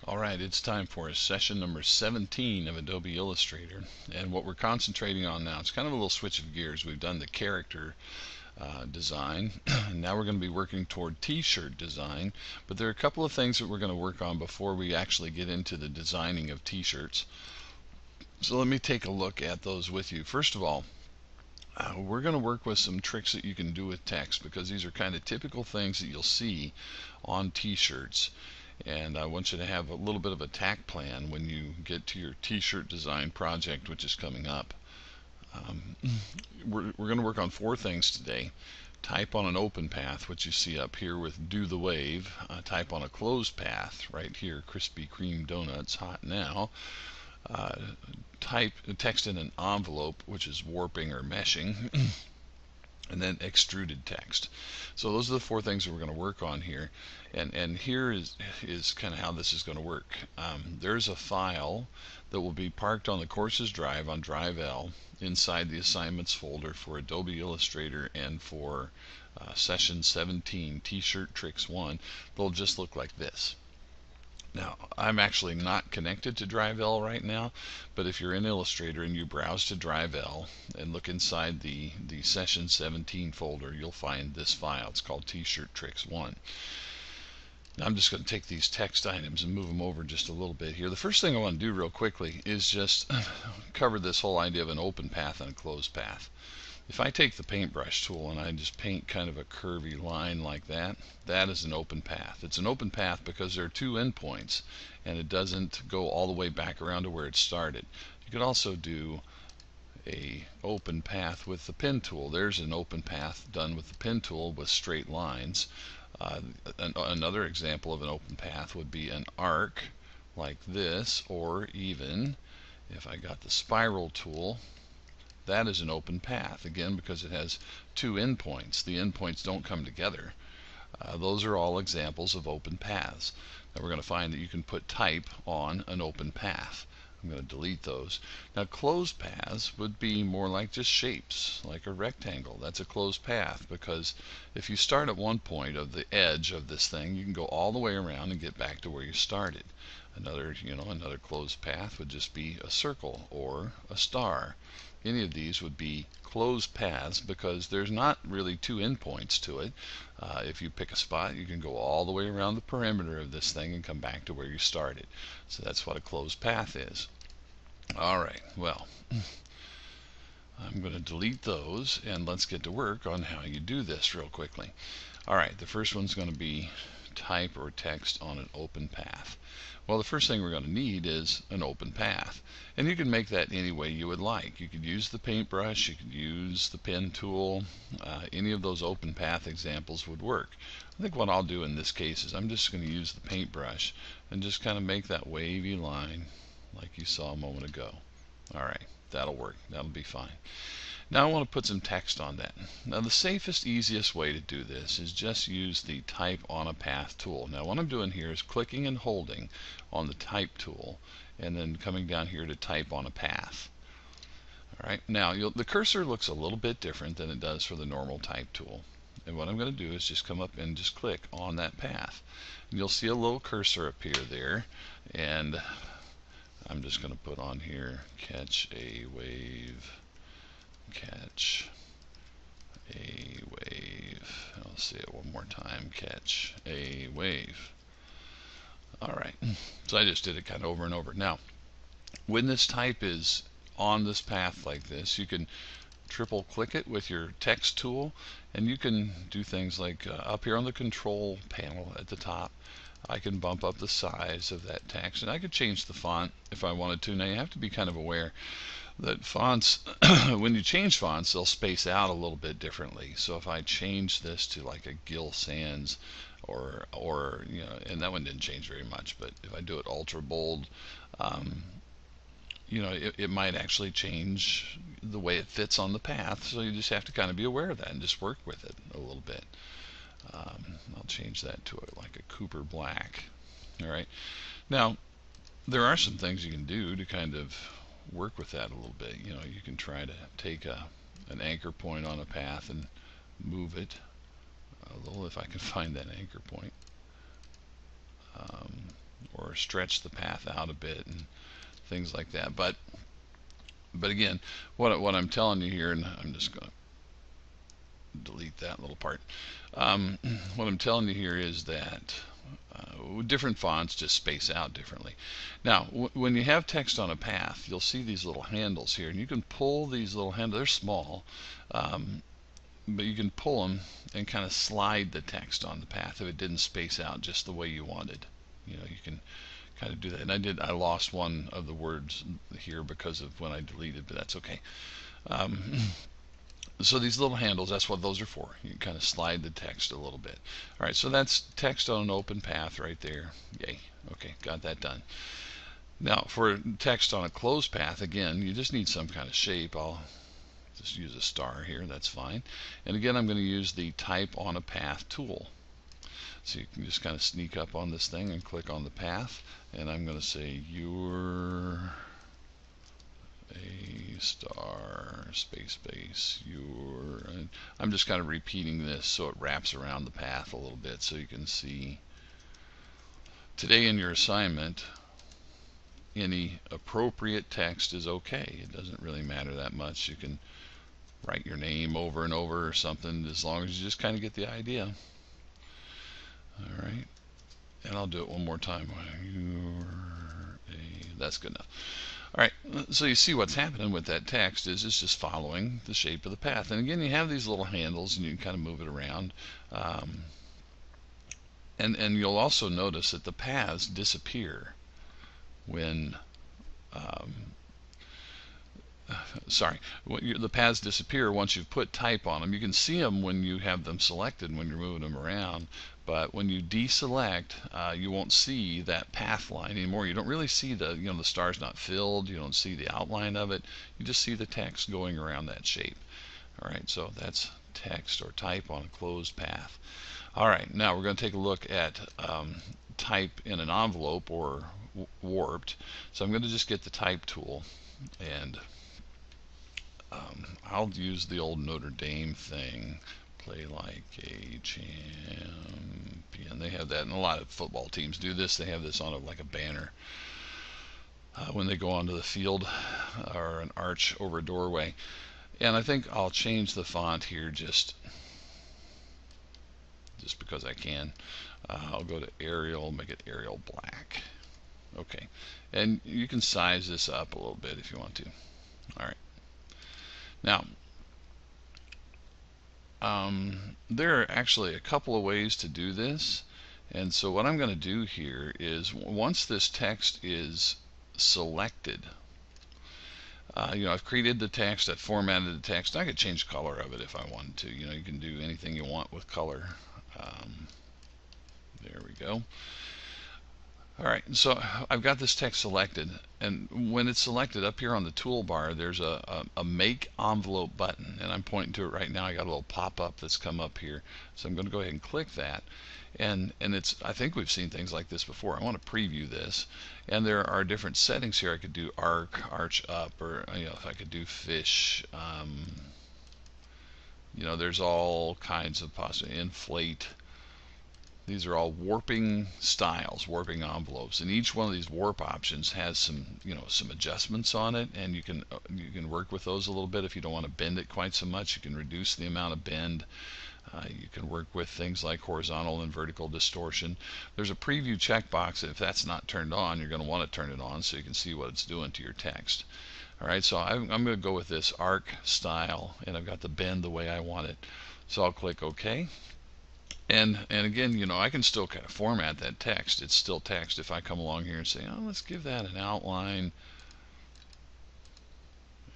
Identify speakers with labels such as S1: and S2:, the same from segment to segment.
S1: Alright, it's time for session number 17 of Adobe Illustrator, and what we're concentrating on now, it's kind of a little switch of gears. We've done the character design, and now we're going to be working toward t-shirt design, but there are a couple of things that we're going to work on before we actually get into the designing of t-shirts. So let me take a look at those with you. First of all, we're going to work with some tricks that you can do with text, because these are kind of typical things that you'll see on t-shirts. And I want you to have a little bit of a attack plan when you get to your t-shirt design project, which is coming up. We're going to work on 4 things today. Type on an open path, which you see up here with Do the Wave. Type on a closed path right here, Krispy Kreme donuts, hot now. Type text in an envelope, which is warping or meshing. And then extruded text. So those are the 4 things that we're going to work on here, and here is kind of how this is going to work. There's a file that will be parked on the courses drive on Drive L inside the assignments folder for Adobe Illustrator and for session 17 T-shirt Tricks 1. They'll just look like this. Now, I'm actually not connected to Drive L right now, but if you're in Illustrator and you browse to Drive L and look inside the Session 17 folder, you'll find this file. It's called T-shirt Tricks 1. Now, I'm just going to take these text items and move them over just a little bit here. The first thing I want to do real quickly is just cover this whole idea of an open path and a closed path. If I take the paintbrush tool and I just paint kind of a curvy line like that, that is an open path. It's an open path because there are 2 endpoints and it doesn't go all the way back around to where it started. You could also do a open path with the pen tool. There's an open path done with the pen tool with straight lines. Another example of an open path would be an arc like this, or even if I got the spiral tool, that is an open path, again because it has 2 endpoints. The endpoints don't come together. Those are all examples of open paths. Now we're going to find that you can put type on an open path. I'm going to delete those. Now closed paths would be more like just shapes, like a rectangle. That's a closed path, because if you start at one point of the edge of this thing, you can go all the way around and get back to where you started. Another closed path would just be a circle or a star. Any of these would be closed paths because there's not really 2 endpoints to it. If you pick a spot, you can go all the way around the perimeter of this thing and come back to where you started. So that's what a closed path is. Alright, well, I'm going to delete those and let's get to work on how you do this real quickly. Alright, the first one's going to be type or text on an open path. Well, the first thing we're going to need is an open path, and you can make that any way you would like. You could use the paintbrush, you could use the pen tool, any of those open path examples would work. I think what I'll do in this case is I'm just going to use the paintbrush and just kind of make that wavy line like you saw a moment ago. Alright, that'll work, that'll be fine. Now I want to put some text on that. Now the safest, easiest way to do this is just use the Type on a Path tool. Now what I'm doing here is clicking and holding on the Type tool and then coming down here to Type on a Path. Alright, now the cursor looks a little bit different than it does for the normal Type tool. And what I'm going to do is just come up and just click on that path. And you'll see a little cursor appear there, and I'm just going to put on here, catch a wave. Catch a wave. I'll say it one more time. Catch a wave. Alright, so I just did it kind of over and over. Now, when this type is on this path like this, you can triple click it with your text tool, and you can do things like up here on the control panel at the top, I can bump up the size of that text, and I could change the font if I wanted to. Now you have to be kind of aware that fonts, when you change fonts, they'll space out a little bit differently. So if I change this to like a Gill Sans, or and that one didn't change very much, but if I do it ultra bold, it might actually change the way it fits on the path. So you just have to kind of be aware of that and just work with it a little bit. I'll change that to like a Cooper Black. All right. Now, there are some things you can do to kind of work with that a little bit. You can try to take an anchor point on a path and move it a little, if I can find that anchor point. or stretch the path out a bit and things like that. But again, what I'm telling you here, and I'm just going to delete that little part. What I'm telling you here is that different fonts just space out differently. Now, when you have text on a path, you'll see these little handles here, and you can pull these little handles. They're small, but you can pull them and kind of slide the text on the path if it didn't space out just the way you wanted. You can kind of do that. And I lost one of the words here because of when I deleted, but that's okay. So these little handles, that's what those are for. You can kind of slide the text a little bit. All right, so that's text on an open path right there. Yay. Okay, got that done. Now, for text on a closed path, again, you just need some kind of shape. I'll just use a star here. That's fine. And again, I'm going to use the Type on a Path tool. So you can just kind of sneak up on this thing and click on the path. And I'm going to say, you're a star, space, and I'm just kind of repeating this so it wraps around the path a little bit so you can see. Today in your assignment, any appropriate text is okay. It doesn't really matter that much. You can write your name over and over or something, as long as you just kind of get the idea. All right, and I'll do it one more time. That's good enough. All right, so you see what's happening with that text is it's just following the shape of the path. And again, you have these little handles, and you can kind of move it around. And you'll also notice that the paths disappear when the paths disappear once you've put type on them. You can see them when you have them selected when you're moving them around, but when you deselect, you won't see that path line anymore. You don't really see the star's not filled. You don't see the outline of it. You just see the text going around that shape. All right, so that's text or type on a closed path. All right, now we're going to take a look at type in an envelope or warped. So I'm going to just get the type tool, and I'll use the old Notre Dame thing, play like a champion. They have that, and a lot of football teams do this. They have this on like a banner when they go onto the field, or an arch over a doorway. And I think I'll change the font here just because I can. I'll go to Arial, make it Arial Black. Okay, and you can size this up a little bit if you want to. All right. Now, there are actually a couple of ways to do this, and so what I'm going to do here is, once this text is selected, I've created the text, I've formatted the text. I could change the color of it if I wanted to. You can do anything you want with color. There we go. All right, so I've got this text selected, and when it's selected, up here on the toolbar, there's a Make Envelope button, and I'm pointing to it right now. I got a little pop-up that's come up here, so I'm going to go ahead and click that. And I think we've seen things like this before. I want to preview this, and there are different settings here. I could do arch up, or if I could do fish. There's all kinds of possibilities. Inflate. These are all warping styles, warping envelopes, and each one of these warp options has some adjustments on it, and you can work with those a little bit. If you don't want to bend it quite so much, you can reduce the amount of bend. You can work with things like horizontal and vertical distortion. There's a preview checkbox. If that's not turned on, you're going to want to turn it on so you can see what it's doing to your text. All right, so I'm going to go with this arc style, and I've got the bend the way I want it. So I'll click OK. And again, I can still kind of format that text. It's still text. If I come along here and say, oh, let's give that an outline,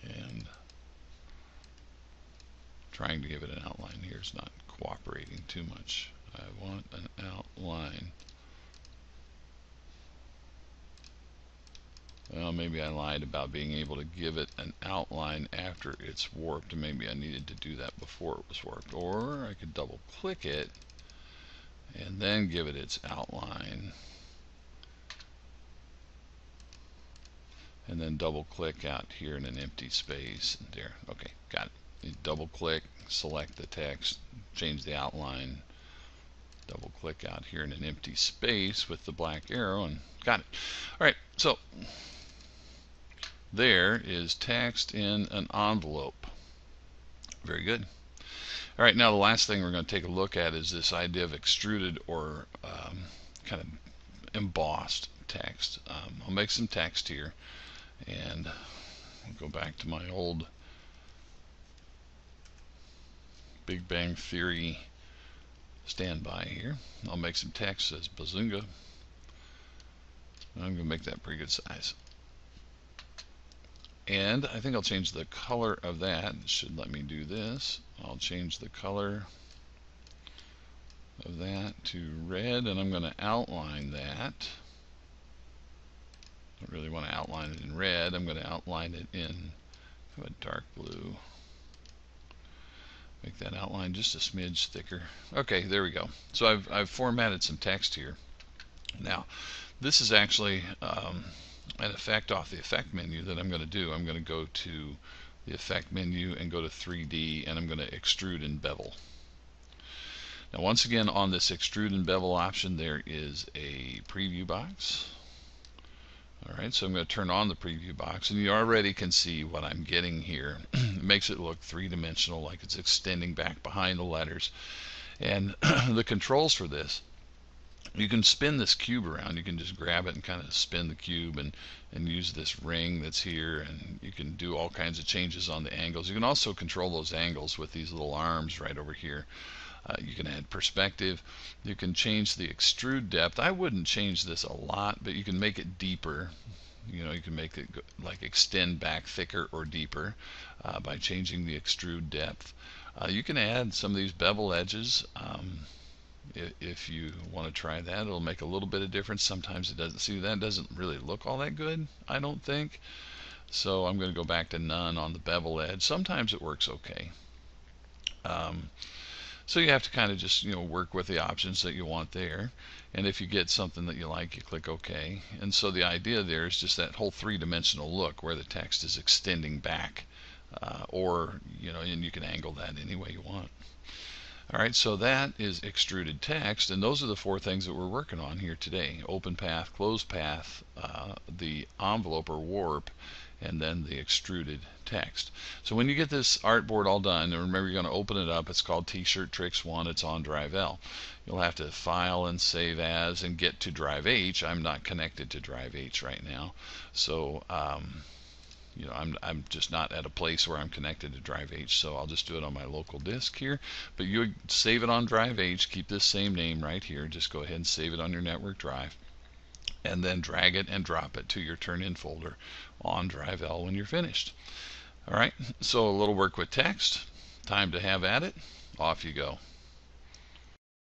S1: and trying to give it an outline here is not cooperating too much. I want an outline. Well, maybe I lied about being able to give it an outline after it's warped. Maybe I needed to do that before it was warped. Or I could double click it and then give it its outline, and then double click out here in an empty space. There, okay, got it. You double click, select the text, change the outline, double click out here in an empty space with the black arrow and got it. Alright, so there is text in an envelope. Very good. Alright, now the last thing we're going to take a look at is this idea of extruded or kind of embossed text. I'll make some text here and I'll go back to my old Big Bang Theory standby here. I'll make some text that says Bazunga. I'm going to make that pretty good size. And I think I'll change the color of that. It should let me do this. I'll change the color of that to red, and I'm going to outline that. I don't really want to outline it in red. I'm going to outline it in a dark blue. Make that outline just a smidge thicker. Okay, there we go. So I've formatted some text here. Now, this is actually an effect off the effect menu that I'm going to do. I'm going to go to the effect menu and go to 3D, and I'm going to extrude and bevel. Now, once again, on this extrude and bevel option, there is a preview box. Alright, so I'm going to turn on the preview box, and you already can see what I'm getting here. It makes it look three-dimensional, like it's extending back behind the letters. And the controls for this, you can spin this cube around. You can just grab it and kind of spin the cube and use this ring that's here, and you can do all kinds of changes on the angles. You can also control those angles with these little arms right over here. You can add perspective. You can change the extrude depth. I wouldn't change this a lot, but you can make it deeper. You know, you can make it like extend back thicker or deeper by changing the extrude depth. You can add some of these bevel edges. If you want to try that, it'll make a little bit of difference. Sometimes it doesn't. See, that doesn't really look all that good, I don't think. So I'm going to go back to none on the bevel edge. Sometimes it works okay. So you have to kind of just, you know, work with the options that you want there. And if you get something that you like, you click OK. And so the idea there is just that whole three-dimensional look where the text is extending back, or, you know, and you can angle that any way you want. Alright, so that is extruded text, and those are the four things that we're working on here today. Open path, closed path, the envelope or warp, and then the extruded text. So when you get this artboard all done, and remember you're going to open it up, it's called T-Shirt Tricks 1, it's on Drive L. You'll have to file and save as and get to Drive H. I'm not connected to Drive H right now, so you know, I'm just not at a place where I'm connected to Drive H, so I'll just do it on my local disk here. But you save it on Drive H, keep this same name right here, just go ahead and save it on your network drive, and then drag it and drop it to your turn-in folder on Drive L when you're finished. Alright, so a little work with text. Time to have at it. Off you go.